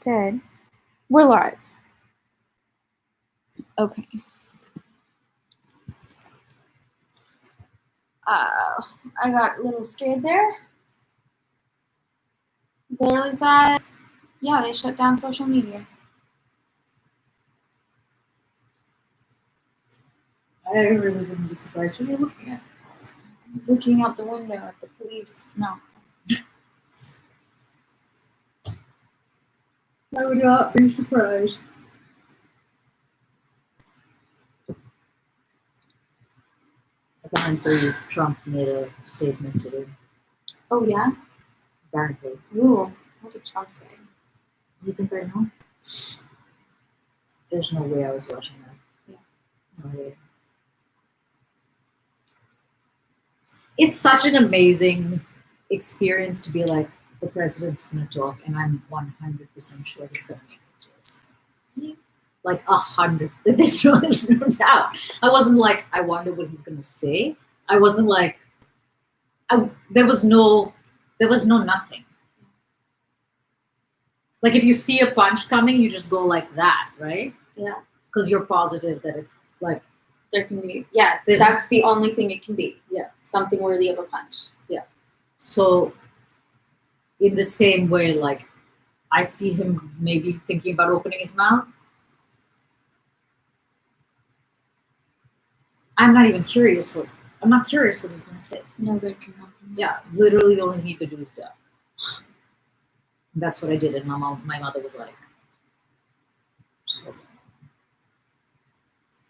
Did. We're live. Okay. I got a little scared there. Literally thought, yeah, they shut down social media. I really wouldn't be surprised. What are you looking at? I was looking out the window at the police. No. I would not be surprised. Apparently, Trump made a statement today. Oh, yeah? Apparently. Ooh, what did Trump say? You think I know? There's no way I was watching that. Yeah. No way. It's such an amazing experience to be like, the president's going to talk, and I'm 100% sure he's going to make it worse. Like 100. There's no doubt. I wasn't like, I wonder what he's going to say. I wasn't like, there was no nothing. Like if you see a punch coming, you just go like that, right? Yeah. Because you're positive that it's like, there can be, yeah, that's the only thing it can be. Yeah. Something worthy of a punch. Yeah. So in the same way, like I see him maybe thinking about opening his mouth. I'm not curious what he's going to say. No good can come from this. Yeah, literally the only thing you could do is duck. That's what I did, and my mother was like,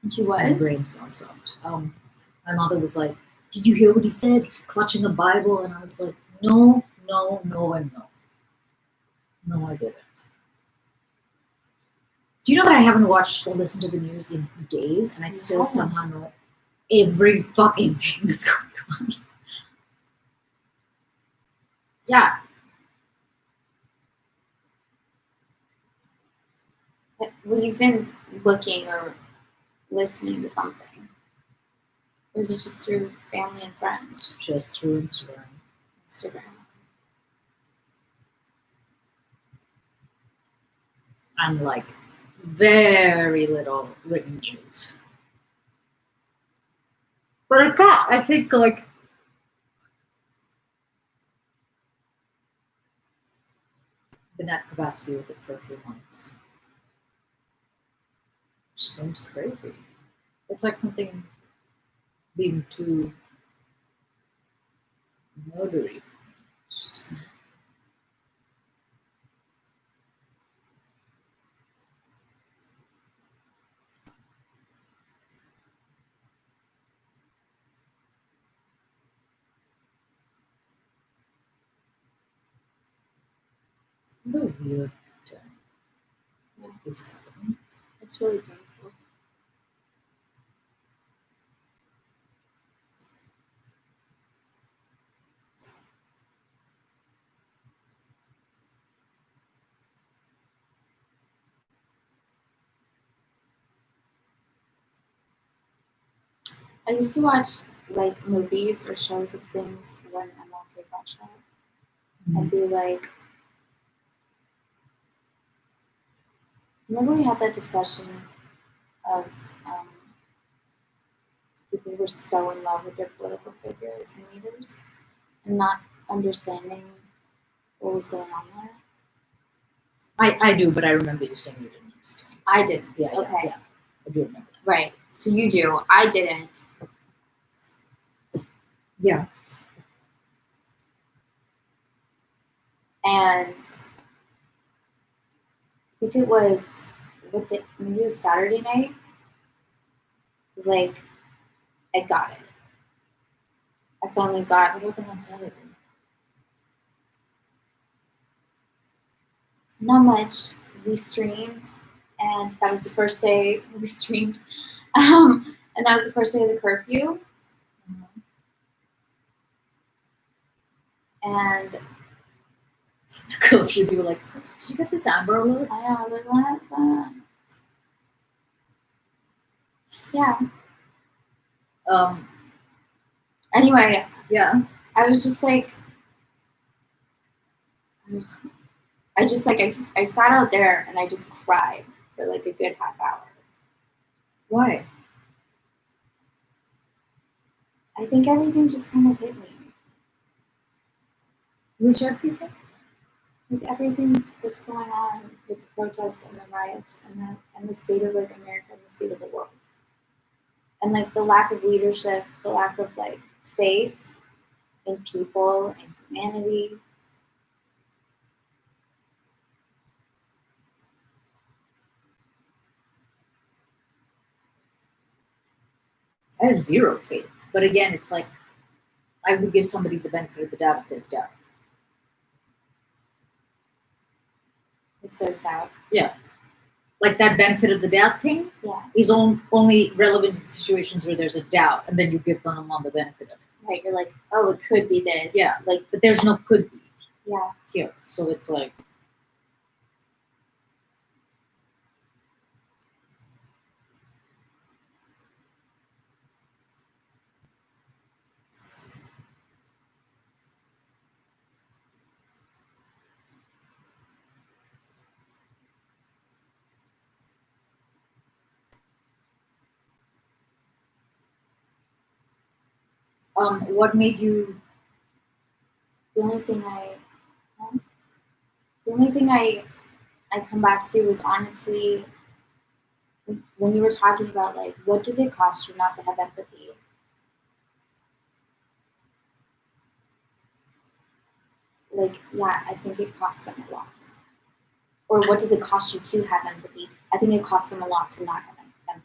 and she what? My brain's gone soft. My mother was like, did you hear what he said? He's clutching a Bible, and I was like, no, and no. No, I didn't. Do you know that I haven't watched or listened to the news in days, and I still somehow know every fucking thing that's going on? Yeah. Well, you've been looking or listening to something. Or is it just through family and friends? It's just through Instagram. I'm like very little written news. But I think like been at capacity with it for a few months. Which seems crazy. It's like something being too murdery. What a weird time. What is happening? It's really painful. I used to watch like movies or shows of things when MLK got shot. I'd be like, remember we had that discussion of people who were so in love with their political figures and leaders and not understanding what was going on there? I do, but I remember you saying you didn't understand. I didn't. Yeah, okay. Yeah, I do remember that. Right. So you do. I didn't. Yeah. And I think it was maybe it was Saturday night. It was like, I got it. I finally got What happened on Saturday? Not much. We streamed, and that was the first day we streamed. And that was the first day of the curfew. Mm-hmm. And the curfew, you were like, did you get this Amber Alert? I know, I was like, what's that? Yeah. Anyway, yeah. I was just like, ugh. I just like I sat out there and I just cried for like a good half hour. Why? I think everything just kind of hit me. Which everything? Like everything that's going on with the protests and the riots and the state of like America and the state of the world. And like the lack of leadership, the lack of like faith in people and humanity. I have zero faith. But again, it's like I would give somebody the benefit of the doubt if there's doubt. If there's doubt. Yeah. Like that benefit of the doubt thing Yeah. is only relevant in situations where there's a doubt, and then you give them on the benefit of it. Right. You're like, oh, it could be this. Yeah. Like, But there's no could be yeah. here. So it's like, what made you? The only thing I come back to is honestly when you were talking about like what does it cost you not to have empathy? Like, yeah, I think it costs them a lot. Or what does it cost you to have empathy? I think it costs them a lot to not have empathy.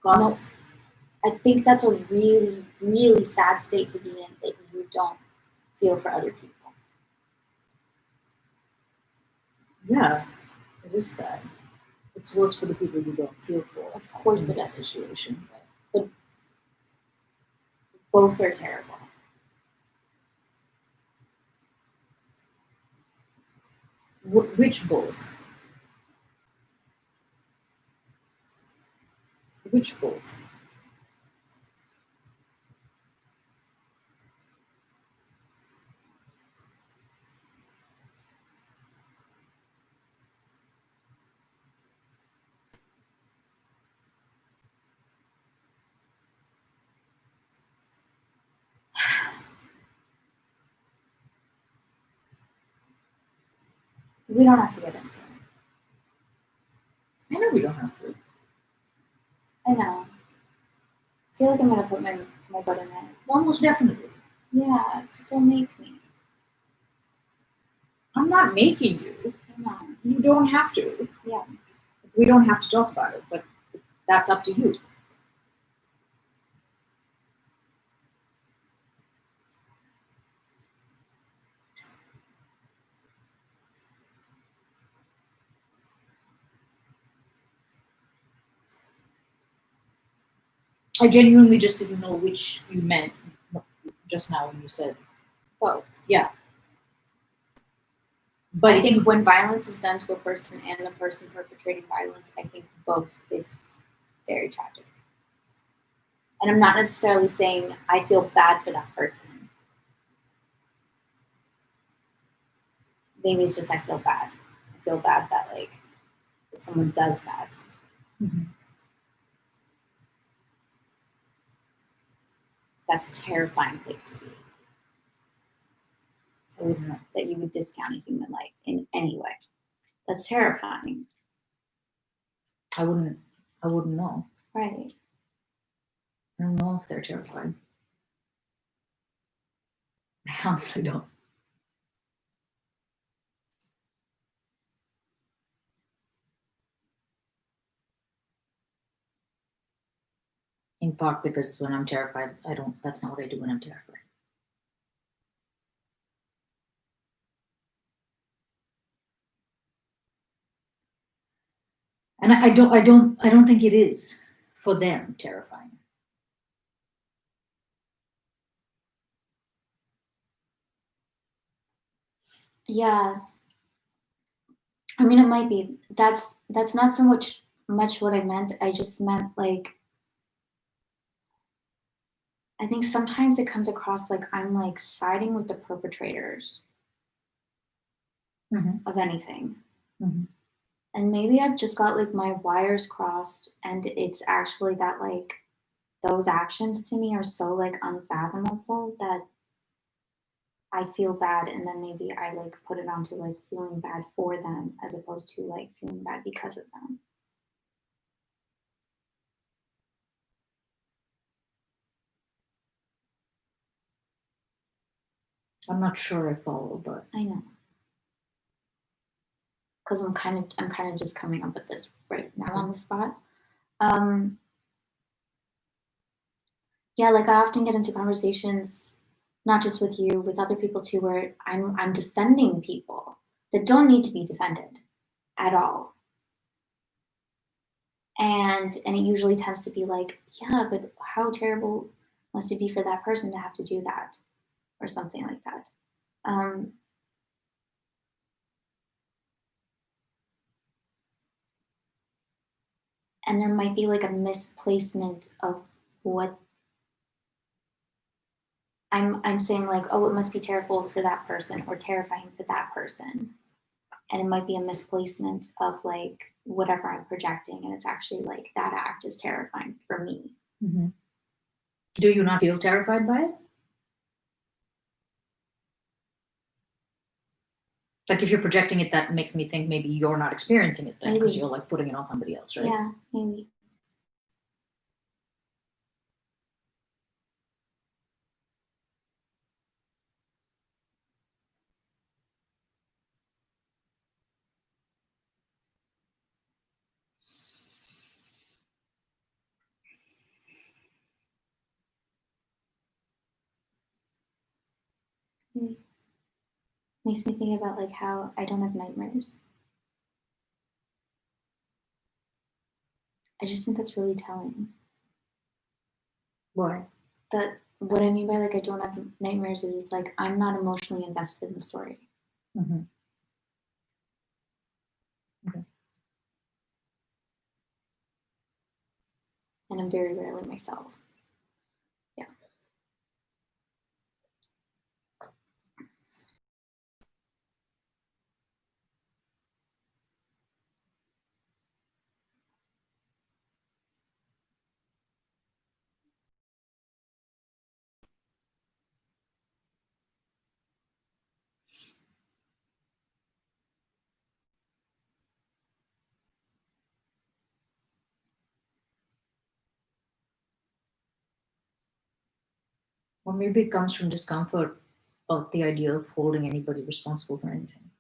Costs? I think that's a really, really sad state to be in that you don't feel for other people. Yeah, it is sad. It's worse for the people you don't feel for. Of course in it this is. situation. But both are terrible. Which both? Which both? We don't have to get into it. I know we don't have to. I know. I feel like I'm gonna put my foot in it. Almost definitely. Yeah, so don't make me. I'm not making you. I know. You don't have to. Yeah. We don't have to talk about it, but that's up to you. I genuinely just didn't know which you meant just now when you said Both. yeah. But I if think you, when violence is done to a person and the person perpetrating violence, I think both is very tragic. And I'm not necessarily saying I feel bad for that person. Maybe it's just I feel bad. I feel bad that like that someone does that. Mhm. That's a terrifying place to be. I wouldn't know. That you would discount a human life in any way. That's terrifying. I wouldn't know. Right. I don't know if they're terrified. I honestly don't. In part because when I'm terrified, that's not what I do when I'm terrified. And I don't think it is for them terrifying. Yeah. I mean it might be. That's not so much what I meant. I just meant like I think sometimes it comes across like I'm like siding with the perpetrators. of anything. Mhm. And maybe I've just got like my wires crossed, and it's actually that like those actions to me are so like unfathomable that I feel bad, and then maybe I like put it onto like feeling bad for them as opposed to like feeling bad because of them. I'm not sure I follow, but I know. Because I'm kind of just coming up with this right now on the spot. Um yeah, like I often get into conversations, not just with you, with other people too, where I'm defending people that don't need to be defended at all. And it usually tends to be like, yeah, but how terrible must it be for that person to have to do that, or something like that. Um, and there might be like a misplacement of what I'm saying, like, oh, it must be terrible for that person or terrifying for that person. And it might be a misplacement of like whatever I'm projecting. And it's actually like that act is terrifying for me. do you not feel terrified by it? Like if you're projecting it, that makes me think maybe you're not experiencing it then because Maybe. you're like putting it on somebody else, right? Yeah, maybe. Maybe. Makes me think about like how I don't have nightmares. I just think that's really telling. Why? That what I mean by like I don't have nightmares is it's like I'm not emotionally invested in the story. Mhm. Okay. And I'm very rarely myself. Yeah. Or maybe it comes from discomfort of the idea of holding anybody responsible for anything.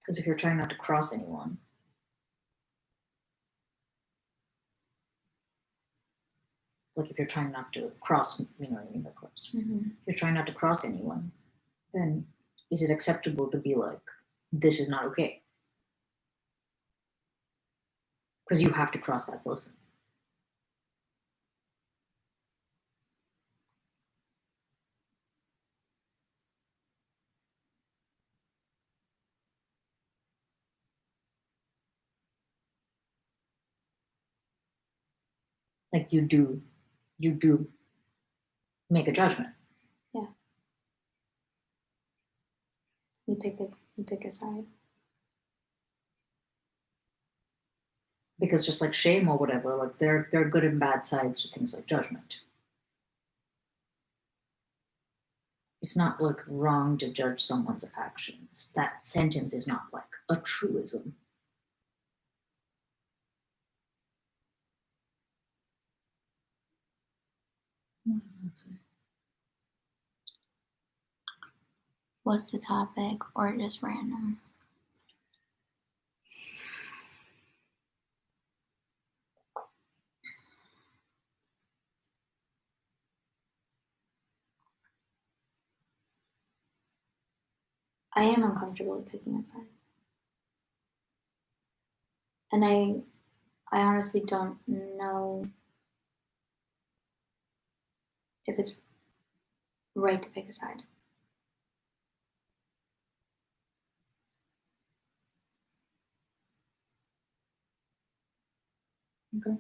Because if you're trying not to cross anyone, like if you're trying not to cross, you know what I mean by cross. Mm-hmm. If you're trying not to cross anyone, then is it acceptable to be like, this is not okay? Because you have to cross that person. Like you do make a judgment. Yeah. You pick a side. Because just like shame or whatever, like there are good and bad sides to things like judgment. It's not like wrong to judge someone's actions. That sentence is not like a truism. What's the topic or just random? I am uncomfortable with picking a side. And I honestly don't know if it's right to pick a side. Okay.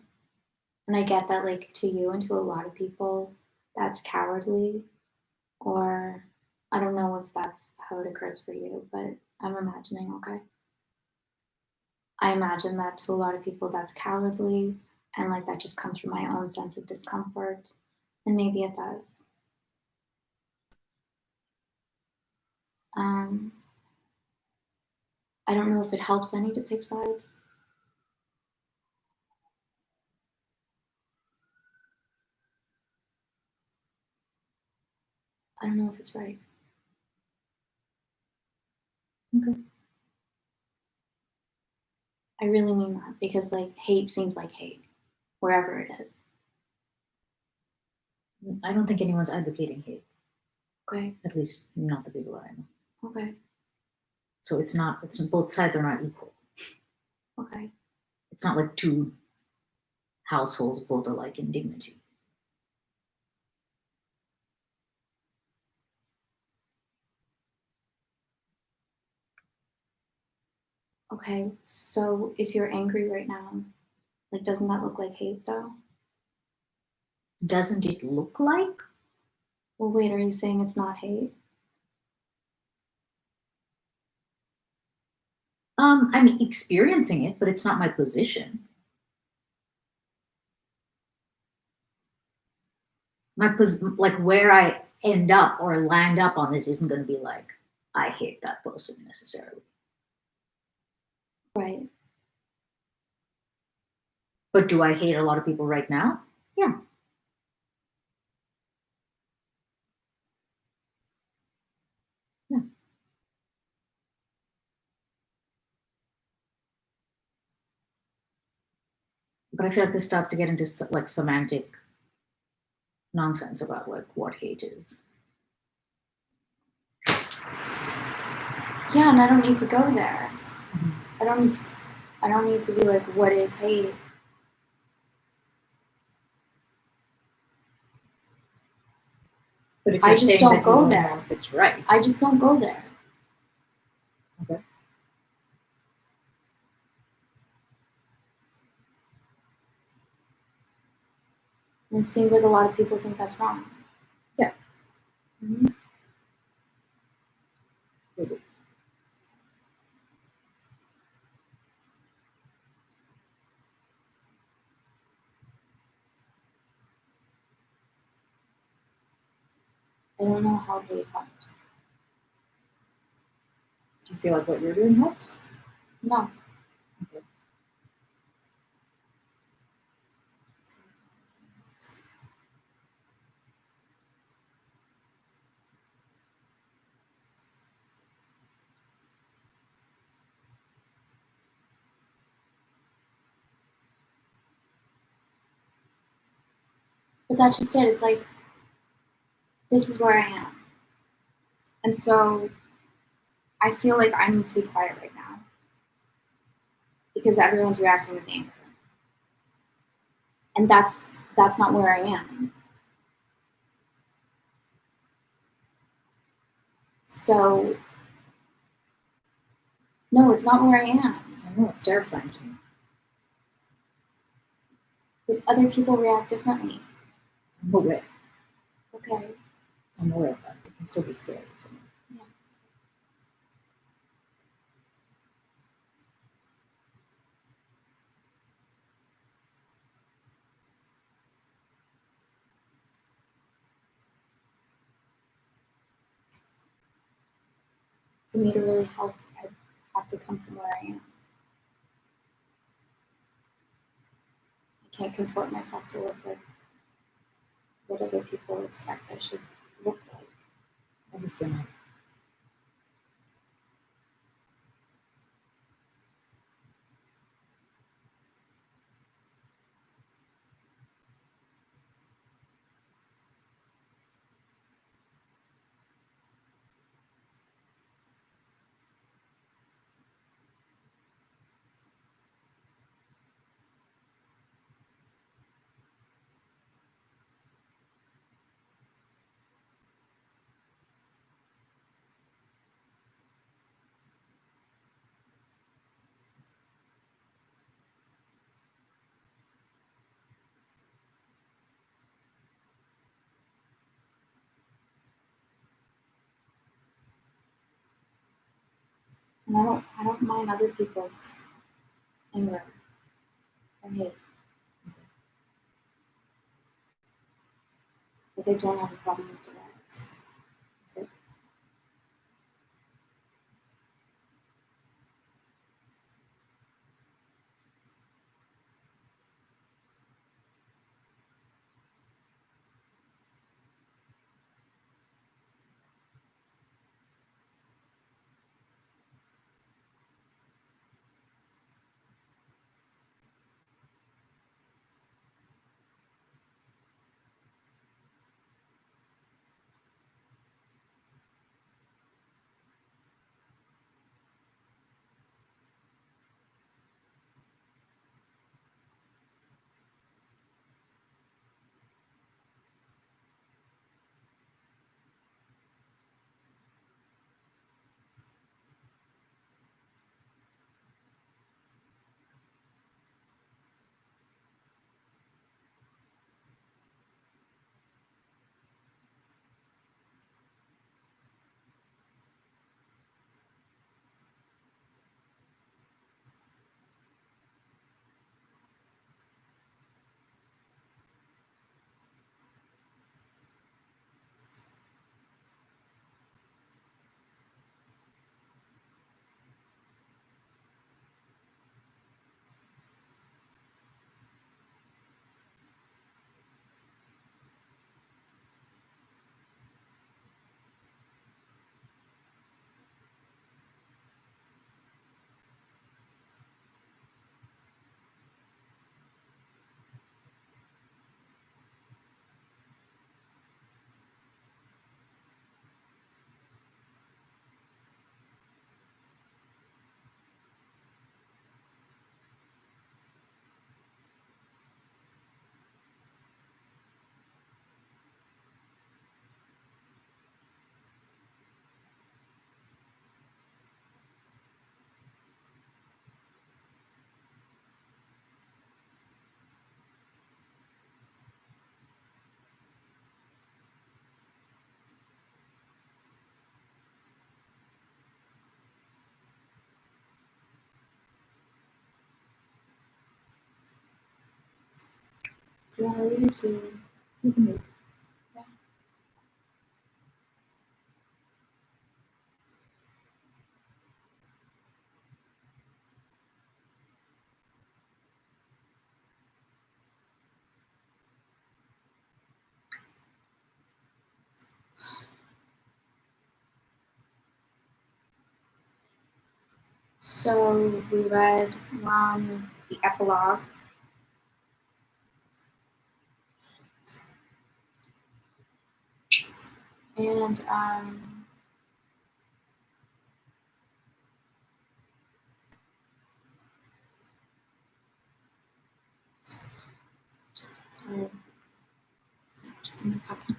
And I get that like to you and to a lot of people that's cowardly or I don't know if that's how it occurs for you, but I'm imagining, okay? I imagine that to a lot of people that's cowardly and like that just comes from my own sense of discomfort. And maybe it does. Um, I don't know if it helps any to pick sides. I don't know if it's right. Okay. I really mean that because like hate seems like hate wherever it is. I don't think anyone's advocating hate. Okay. At least not the people that I know. Okay. So it's not. It's both sides are not equal. Okay. It's not like two households both alike in dignity. Okay. So if you're angry right now, like doesn't that look like hate though? Doesn't it look like? Well, wait, are you saying it's not hate? I'm experiencing it, but it's not my position. Like where I end up or land up on this isn't going to be like I hate that person necessarily. Right. But do I hate a lot of people right now? Yeah. Yeah. But I feel like this starts to get into like semantic nonsense about like what hate is. Yeah, and I don't need to go there. Mhm. I don't need to be like, what is hate? But if I you're just saying don't that you go don't there. know if it's right, I just don't go there. okay. And it seems like a lot of people think that's wrong. Yeah. Mm-hmm. They do. I don't know how hate helps. Do you feel like what you're doing helps? No. Okay. But that's just it. It's like, this is where I am. And so I feel like I need to be quiet right now because everyone's reacting with anger. And that's not where I am. So no, it's not where I am. I know it's terrifying to me. But other people react differently. I'm aware. Okay. I'm aware of that. It can still be scary for me. Yeah. For me to really help, I have to come from where I am. I can't contort myself to look like what other people expect I should look like. Obviously not. And I don't mind other people's anger or hate. But they don't have a problem with the riots. Do you want to read or to? You can read. So we're on the epilogue. And sorry, just give me a second.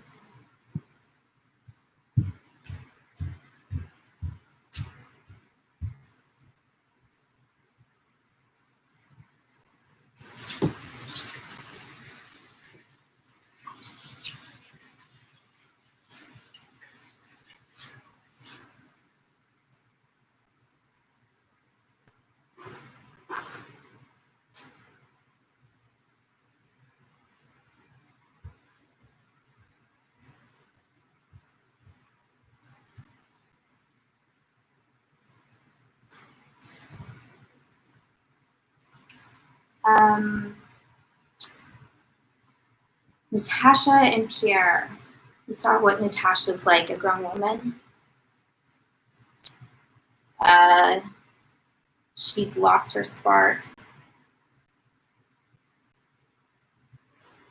Natasha and Pierre. We saw what Natasha's like, a grown woman. She's lost her spark.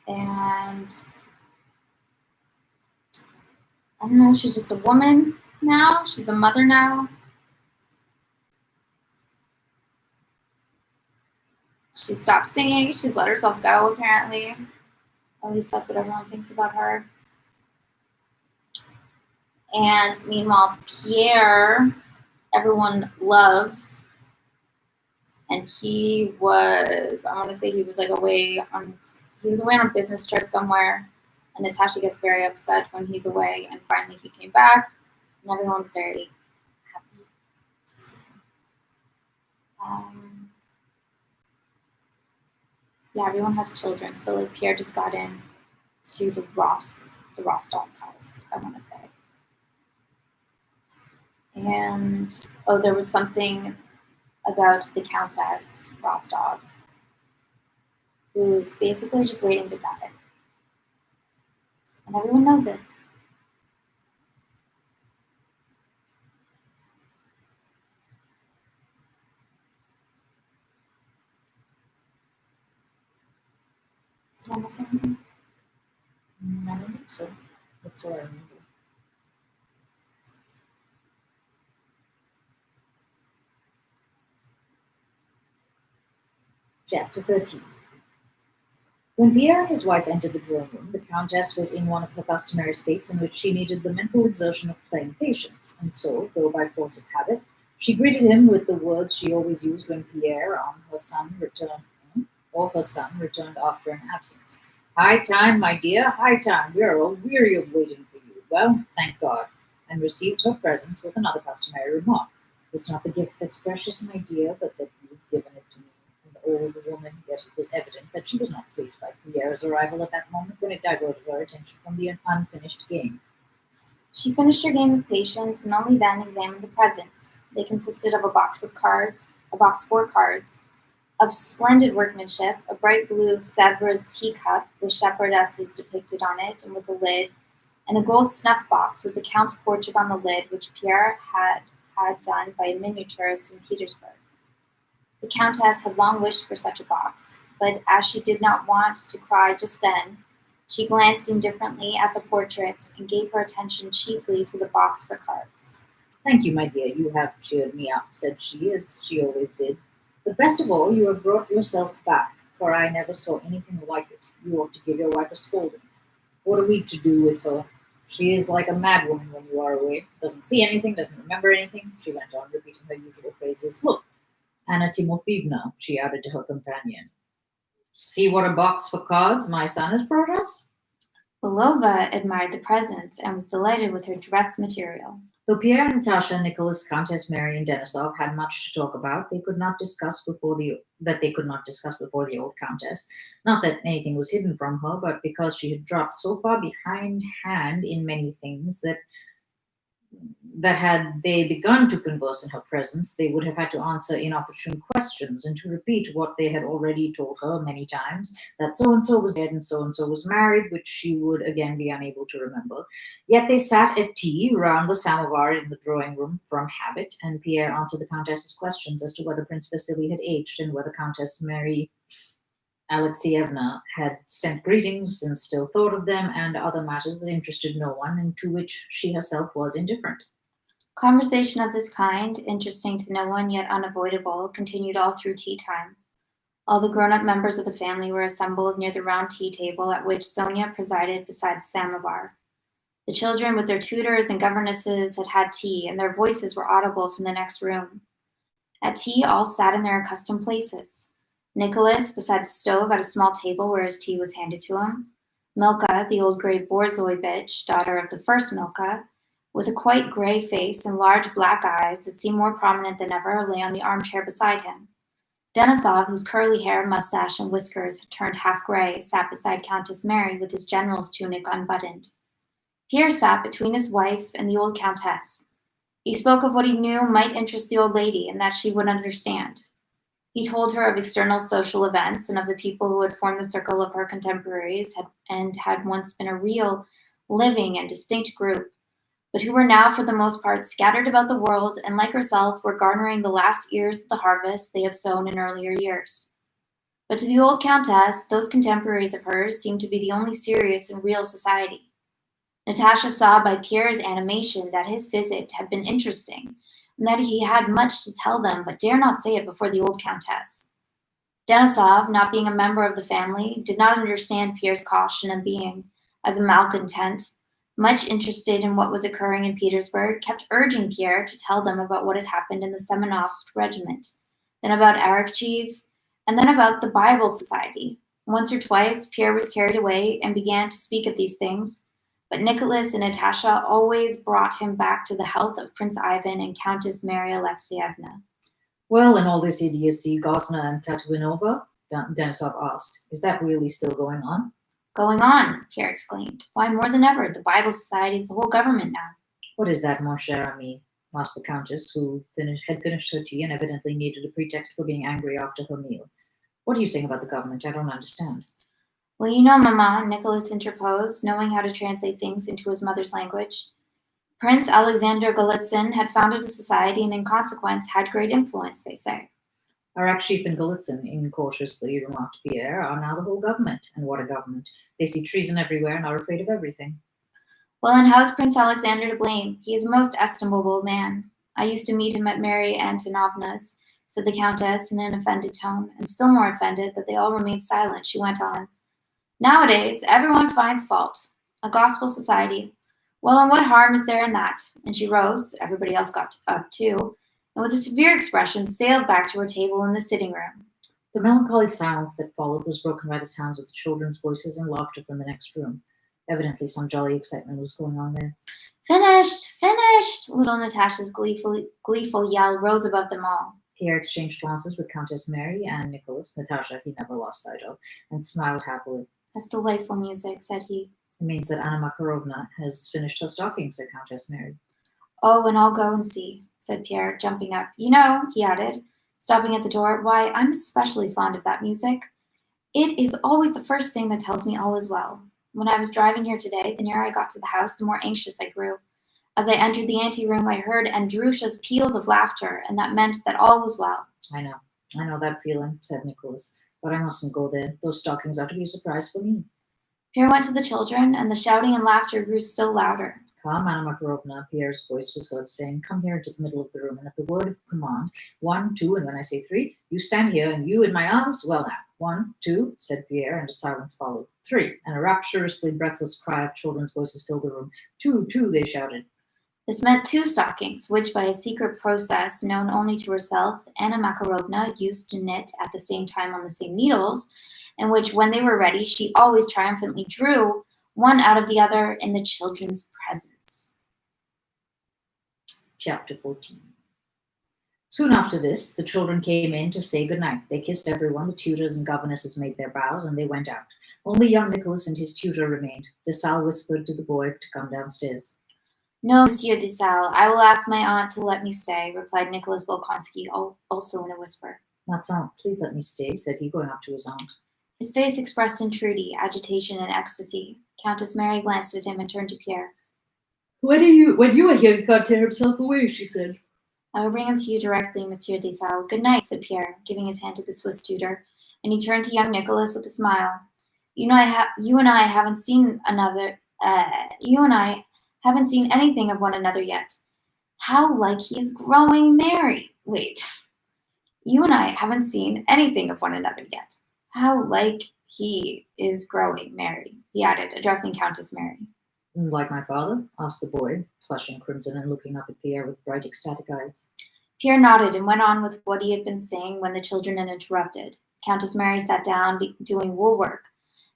And I don't know, she's just a woman now. She's a mother now. She stopped singing. She's let herself go, apparently. At least that's what everyone thinks about her. And meanwhile, Pierre, everyone loves. And he was, I want to say he was like away on a business trip somewhere. And Natasha gets very upset when he's away. And finally he came back. And everyone's very happy to see him. Yeah, everyone has children. So like Pierre just got in to the Rostov's house, I want to say. And there was something about the Countess Rostov, who's basically just waiting to die, and everyone knows it. Did I miss anything? I don't think so. That's all I remember. Chapter 13. When Pierre and his wife entered the drawing room, the Countess was in one of her customary states in which she needed the mental exertion of playing patience, and so, though by force of habit, she greeted him with the words she always used when Pierre her son returned after an absence. "High time, my dear, high time. We are all weary of waiting for you. Well, thank God," and received her presents with another customary remark. "It's not the gift that's precious, my dear, but that you've given it to me." Old woman, yet it was evident that she was not pleased by Pierre's arrival at that moment when it diverted her attention from the unfinished game. She finished her game of patience and only then examined the presents. They consisted of a box 4 cards, of splendid workmanship, a bright blue Sèvres teacup with shepherdesses depicted on it and with a lid, and a gold snuff box with the Count's portrait on the lid, which Pierre had done by a miniaturist in Petersburg. The Countess had long wished for such a box, but as she did not want to cry just then, she glanced indifferently at the portrait and gave her attention chiefly to the box for cards. "Thank you, my dear, you have cheered me up," said she, as she always did. "But best of all, you have brought yourself back, for I never saw anything like it. You ought to give your wife a scolding. What are we to do with her? She is like a madwoman when you are away. Doesn't see anything, doesn't remember anything," she went on, repeating her usual phrases. "Look, Anna Timofeevna," she added to her companion. "See what a box for cards my son has brought us." Belova admired the presents and was delighted with her dress material. Though Pierre, Natasha, Nicholas, Countess Mary, and Denisov had much to talk about, they could not discuss before the old countess. Not that anything was hidden from her, but because she had dropped so far behindhand in many things that had they begun to converse in her presence, they would have had to answer inopportune questions and to repeat what they had already told her many times, that so and so was dead and so was married, which she would again be unable to remember. Yet they sat at tea round the samovar in the drawing room from habit, and Pierre answered the Countess's questions as to whether Prince Vasily had aged and whether Countess Mary Alexeyevna had sent greetings and still thought of them, and other matters that interested no one and to which she herself was indifferent. Conversation of this kind, interesting to no one yet unavoidable, continued all through tea time. All the grown-up members of the family were assembled near the round tea table at which Sonia presided beside the samovar. The children with their tutors and governesses had had tea, and their voices were audible from the next room. At tea, all sat in their accustomed places. Nicholas beside the stove at a small table where his tea was handed to him. Milka, the old gray Borzoi bitch, daughter of the first Milka, with a quite gray face and large black eyes that seemed more prominent than ever, lay on the armchair beside him. Denisov, whose curly hair, mustache, and whiskers had turned half gray, sat beside Countess Mary with his general's tunic unbuttoned. Pierre sat between his wife and the old countess. He spoke of what he knew might interest the old lady and that she would understand. He told her of external social events and of the people who had formed the circle of her contemporaries and had once been a real, living, and distinct group, but who were now for the most part scattered about the world and, like herself, were garnering the last ears of the harvest they had sown in earlier years. But to the old countess, those contemporaries of hers seemed to be the only serious and real society. Natasha saw by Pierre's animation that his visit had been interesting, and that he had much to tell them, but dare not say it before the old countess. Denisov, not being a member of the family, did not understand Pierre's caution and being, as a malcontent, much interested in what was occurring in Petersburg, kept urging Pierre to tell them about what had happened in the Semenovsk regiment, then about Arakcheev, and then about the Bible Society. Once or twice, Pierre was carried away and began to speak of these things, but Nicholas and Natasha always brought him back to the health of Prince Ivan and Countess Mary Alexeyevna. Well, in all this idiocy, Gosna and Tatuinova, Denisov asked, is that really still going on? Going on, Pierre exclaimed. Why, more than ever, the Bible Society is the whole government now. What is that, mon cher ami? Asked the Countess, who had finished her tea and evidently needed a pretext for being angry after her meal. What are you saying about the government? I don't understand. Well, you know, Mamma, Nicholas interposed, knowing how to translate things into his mother's language. Prince Alexander Golitsyn had founded a society and, in consequence, had great influence, they say. Our ex-chief in Golitsyn, incautiously remarked Pierre, are now the whole government. And what a government. They see treason everywhere and are afraid of everything. Well, and how is Prince Alexander to blame? He is a most estimable man. I used to meet him at Mary Antonovna's, said the Countess in an offended tone, and still more offended that they all remained silent, she went on. Nowadays, everyone finds fault. A gospel society. Well, and what harm is there in that? And she rose, everybody else got up too, and with a severe expression sailed back to her table in the sitting room. The melancholy silence that followed was broken by the sounds of the children's voices and laughter from the next room. Evidently some jolly excitement was going on there. Finished! Finished! Little Natasha's gleeful yell rose above them all. Pierre exchanged glances with Countess Mary and Nicholas. Natasha he never lost sight of, and smiled happily. That's delightful music, said he. It means that Anna Makarovna has finished her stocking, said Countess Mary. Oh, and I'll go and see, said Pierre, jumping up. You know, he added, stopping at the door, why, I'm especially fond of that music. It is always the first thing that tells me all is well. When I was driving here today, the nearer I got to the house, the more anxious I grew. As I entered the anteroom, I heard Andrusha's peals of laughter, and that meant that all was well. I know that feeling, said Nicholas, but I mustn't go there. Those stockings are to be a surprise for me. Pierre went to the children, and the shouting and laughter grew still louder. Come, Anna Makarovna, Pierre's voice was heard saying, come here into the middle of the room, and at the word of command, 1, 2, and when I say 3, you stand here, and you in my arms, well now. 1, 2, said Pierre, and a silence followed. 3, and a rapturously breathless cry of children's voices filled the room. 2, 2, they shouted. This meant 2 stockings, which by a secret process known only to herself, Anna Makarovna used to knit at the same time on the same needles, and which, when they were ready, she always triumphantly drew one out of the other in the children's presence. Chapter 14. Soon after this, the children came in to say good night. They kissed everyone, the tutors and governesses made their bows, and they went out. Only young Nicholas and his tutor remained. De Salle whispered to the boy to come downstairs. No, Monsieur de Salle, I will ask my aunt to let me stay, replied Nicholas Bolkonsky, also in a whisper. Ma tante, please let me stay, said he, going up to his aunt. His face expressed entreaty, agitation, and ecstasy. Countess Mary glanced at him and turned to Pierre. When you are here, he can't tear himself away, she said. I will bring him to you directly, Monsieur de Salle. Good night, said Pierre, giving his hand to the Swiss tutor, and he turned to young Nicholas with a smile. You and I haven't seen anything of one another yet. How like he is growing, Mary. Wait. You and I haven't seen anything of one another yet. How like he is growing, Mary, he added, addressing Countess Mary. Like my father? Asked the boy, flushing crimson and looking up at Pierre with bright, ecstatic eyes. Pierre nodded and went on with what he had been saying when the children had interrupted. Countess Mary sat down, doing wool work.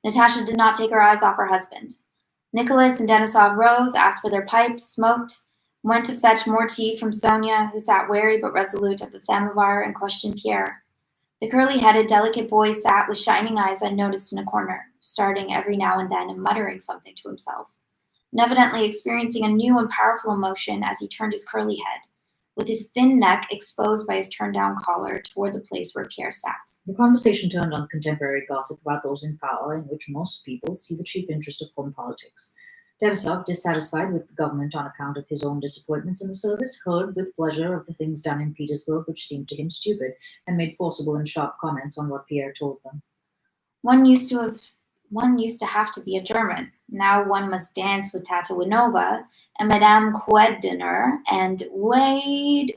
Natasha did not take her eyes off her husband. Nicholas and Denisov rose, asked for their pipes, smoked, went to fetch more tea from Sonia, who sat wary but resolute at the samovar, and questioned Pierre. The curly-headed, delicate boy sat with shining eyes unnoticed in a corner, starting every now and then and muttering something to himself, and evidently experiencing a new and powerful emotion as he turned his curly head, with his thin neck exposed by his turned-down collar toward the place where Pierre sat. The conversation turned on contemporary gossip about those in power, in which most people see the chief interest of home politics. Denisov, dissatisfied with the government on account of his own disappointments in the service, heard with pleasure of the things done in Petersburg which seemed to him stupid, and made forcible and sharp comments on what Pierre told them. One used to have to be a German. Now one must dance with Tatuinova and Madame Kuediner and Weed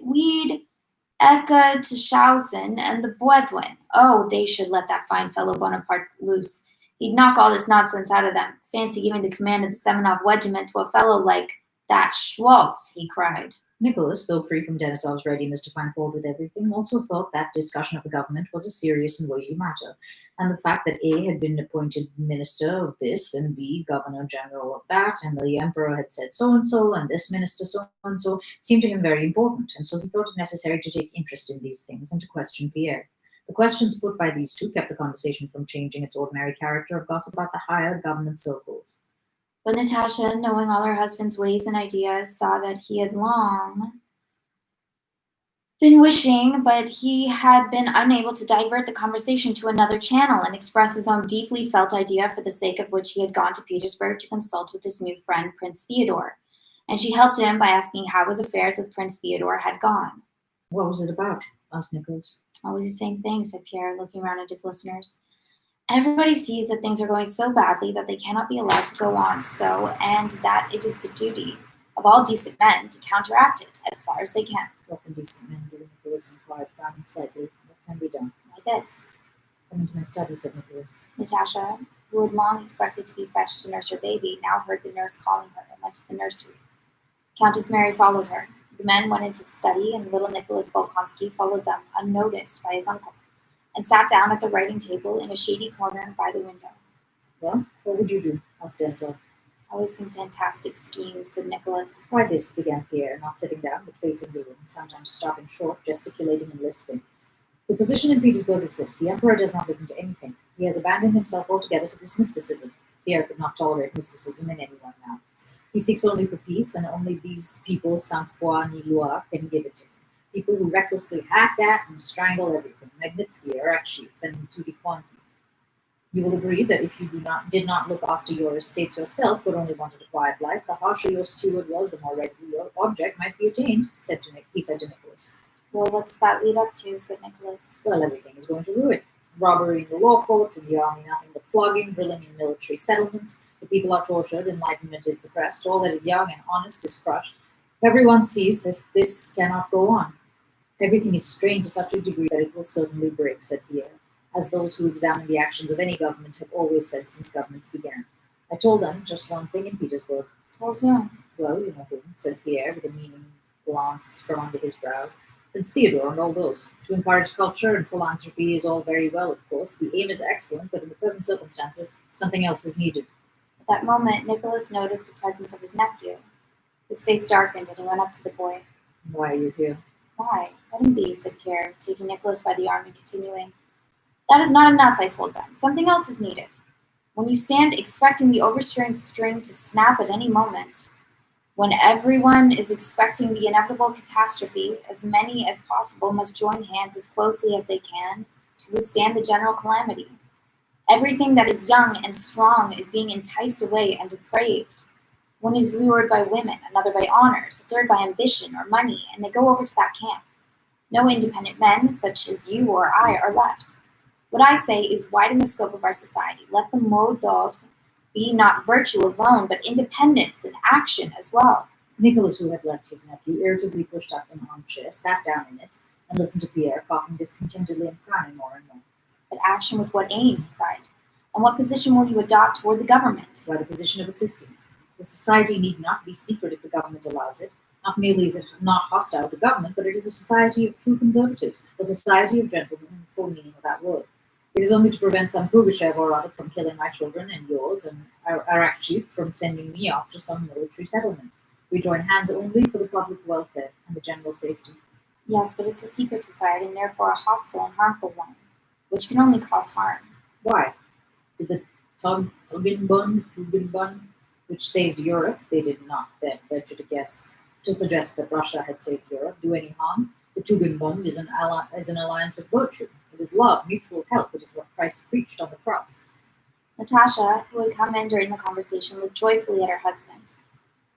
Eka Tschausen and the Brethren. Oh, they should let that fine fellow Bonaparte loose. He'd knock all this nonsense out of them. Fancy giving the command of the Semenov regiment to a fellow like that Schwartz, he cried. Nicholas, though free from Denisov's readiness to find fault with everything, also thought that discussion of the government was a serious and weighty matter, and the fact that A had been appointed minister of this and B governor general of that, and the emperor had said so and this minister so and so, seemed to him very important, and so he thought it necessary to take interest in these things and to question Pierre. The questions put by these two kept the conversation from changing its ordinary character of gossip about the higher government circles. But Natasha, knowing all her husband's ways and ideas, saw that he had long been wishing, but he had been unable to divert the conversation to another channel and express his own deeply felt idea for the sake of which he had gone to Petersburg to consult with his new friend, Prince Theodore. And she helped him by asking how his affairs with Prince Theodore had gone. What was it about? Asked Nicholas. Always the same thing, said Pierre, looking around at his listeners. Everybody sees that things are going so badly that they cannot be allowed to go on so, and that it is the duty of all decent men to counteract it as far as they can. What can decent men do? Nicholas inquired, frowning slightly. What can be done? Like this. Come into my study, said Nicholas. Natasha, who had long expected to be fetched to nurse her baby, now heard the nurse calling her and went to the nursery. Countess Mary followed her. The men went into the study, and little Nicholas Bolkonsky followed them, unnoticed by his uncle, and sat down at the writing table in a shady corner by the window. Well, what would you do? Asked Denisov. Always some fantastic schemes, said Nicholas. Why this, began Pierre, not sitting down, but facing the room, sometimes stopping short, gesticulating and lisping. The position in Petersburg is this. The emperor does not look into anything. He has abandoned himself altogether to this mysticism. Pierre could not tolerate mysticism in anyone now. He seeks only for peace, and only these people, sans foi ni loi, can give it to him. People who recklessly hack at and strangle everything. Magnitsky, Arakchev, and tutti quanti. You will agree that if you did not look after your estates yourself, but only wanted a quiet life, the harsher your steward was, the more readily your object might be attained, he said to Nicholas. Well, what does that lead up to, said Nicholas. Well, everything is going to ruin. Robbery in the law courts, in the army nothing but flogging, drilling in military settlements. The people are tortured, enlightenment is suppressed, all that is young and honest is crushed. Everyone sees this cannot go on. Everything is strained to such a degree that it will certainly break, said Pierre, as those who examine the actions of any government have always said since governments began. I told them just one thing in Petersburg. Told whom? Well, you know whom, said Pierre, with a meaning glance from under his brows. Prince Theodore and all those. To encourage culture and philanthropy is all very well, of course. The aim is excellent, but in the present circumstances, something else is needed. At that moment, Nicholas noticed the presence of his nephew. His face darkened, and he went up to the boy. Why are you here? Why? Let him be, said Pierre, taking Nicholas by the arm and continuing. That is not enough, I told them. Something else is needed. When you stand expecting the overstrained string to snap at any moment, when everyone is expecting the inevitable catastrophe, as many as possible must join hands as closely as they can to withstand the general calamity. Everything that is young and strong is being enticed away and depraved. One is lured by women, another by honors, a third by ambition or money, and they go over to that camp. No independent men, such as you or I, are left. What I say is widen the scope of our society. Let the mot d'ordre be not virtue alone, but independence and action as well. Nicholas, who had left his nephew, irritably pushed up an armchair, sat down in it, and listened to Pierre, coughing discontentedly and frowning more and more. But action with what aim, he cried. And what position will you adopt toward the government? By the position of assistance. The society need not be secret if the government allows it. Not merely is it not hostile to government, but it is a society of true conservatives, a society of gentlemen in the full meaning of that word. It is only to prevent some Pugachev or other from killing my children and yours, and Arakchev from sending me off to some military settlement. We join hands only for the public welfare and the general safety. Yes, but it's a secret society, and therefore a hostile and harmful one, which can only cause harm. Why? Did the Tugendbund, which saved Europe, they did not then venture to suggest that Russia had saved Europe, do any harm? The Tugendbund is an alliance of virtue. It is love, mutual help. It is what Christ preached on the cross. Natasha, who had come in during the conversation, looked joyfully at her husband.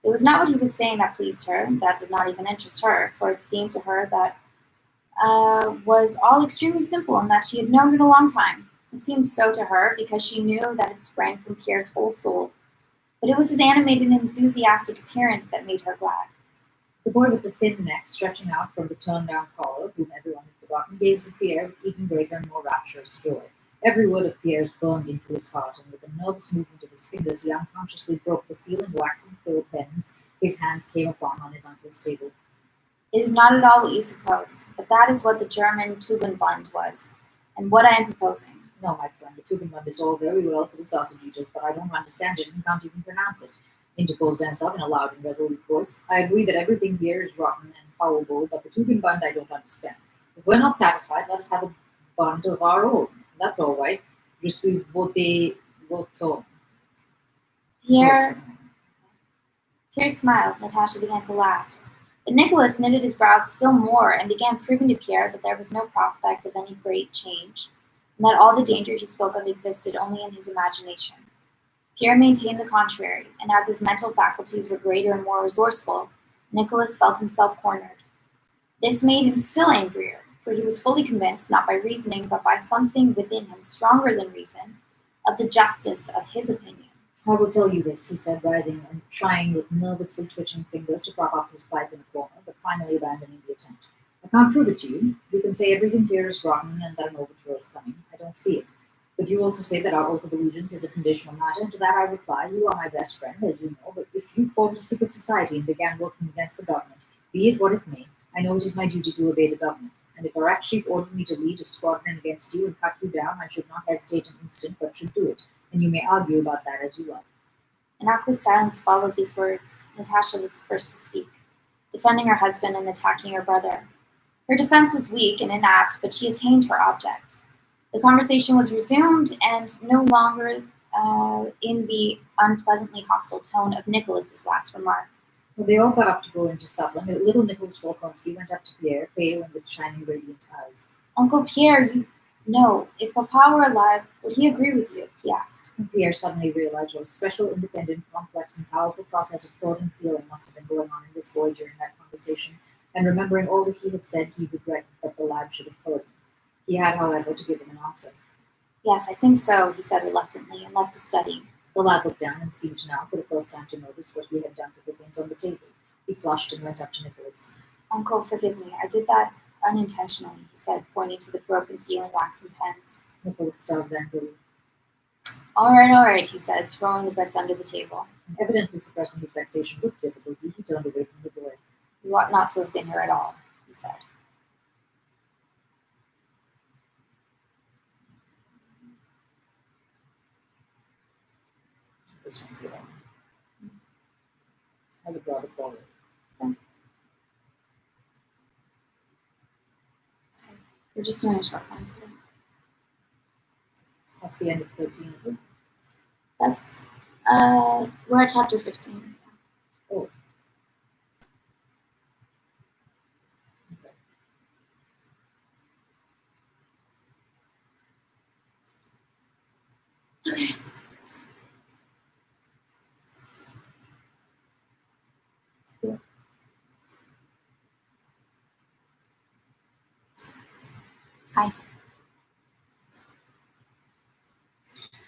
It was not what he was saying that pleased her, that did not even interest her, for it seemed to her that was all extremely simple and that she had known it a long time. It seemed so to her because she knew that it sprang from Pierre's whole soul. But it was his animated and enthusiastic appearance that made her glad. The boy with the thin neck stretching out from the turned-down collar, whom everyone had forgotten, gazed at Pierre with even greater and more rapturous joy. Every word of Pierre's burned into his heart, and with a nervous movement of his fingers, he unconsciously broke the seal and waxen quill pens his hands came upon on his uncle's table. It is not at all what you suppose, but that is what the German Tugendbund was, and what I am proposing. No, my friend, the Tugendbund is all very well for the sausage eaters, but I don't understand it and can't even pronounce it. Interposed Ansel in a loud and resolute voice. I agree that everything here is rotten and horrible, but the Tugendbund I don't understand. If we're not satisfied, let us have a bund of our own. That's all right. Je suis voto. Pierre smiled. Natasha began to laugh. But Nicholas knitted his brows still more and began proving to Pierre that there was no prospect of any great change, and that all the danger he spoke of existed only in his imagination. Pierre maintained the contrary, and as his mental faculties were greater and more resourceful, Nicholas felt himself cornered. This made him still angrier, for he was fully convinced, not by reasoning, but by something within him stronger than reason, of the justice of his opinion. I will tell you this, he said, rising and trying with nervously twitching fingers to prop up his pipe in a corner, but finally abandoning the attempt. I can't prove it to you. You can say everything here is rotten and that an overthrow is coming. I don't see it. But you also say that our oath of allegiance is a conditional matter, and to that I reply, you are my best friend, as you know, but if you formed a secret society and began working against the government, be it what it may, I know it is my duty to obey the government. And if our act chief ordered me to lead a squadron against you and cut you down, I should not hesitate an instant, but should do it. And you may argue about that as you like. An awkward silence followed these words. Natasha was the first to speak, defending her husband and attacking her brother. Her defense was weak and inapt, but she attained her object. The conversation was resumed, and no longer in the unpleasantly hostile tone of Nicholas's last remark. Well, they all got up to go into supper, and little Nicholas Volkonsky went up to Pierre, pale and with shining, radiant eyes. Uncle Pierre, you know, if Papa were alive, would he agree with you? He asked. And Pierre suddenly realized what a special, independent, complex, and powerful process of thought and feeling must have been going on in this boy during that conversation, and remembering all that he had said, he regretted that the lad should have heard him. He had, however, to give him an answer. Yes, I think so, he said reluctantly, and left the study. The lad looked down and seemed now, for the first time, to notice what he had done to the things on the table. He flushed and went up to Nicholas. Uncle, forgive me. I did that unintentionally, he said, pointing to the broken sealing wax and pens. Nicholas started angrily. All right, he said, throwing the bits under the table. And evidently suppressing his vexation with difficulty, he turned away from the boy. You ought not to have been here at all, he said. This one's the one. I would rather call it. We're just doing a short one today. That's the end of 13, is it? That's, we're at chapter 15. Oh. Okay. Hi.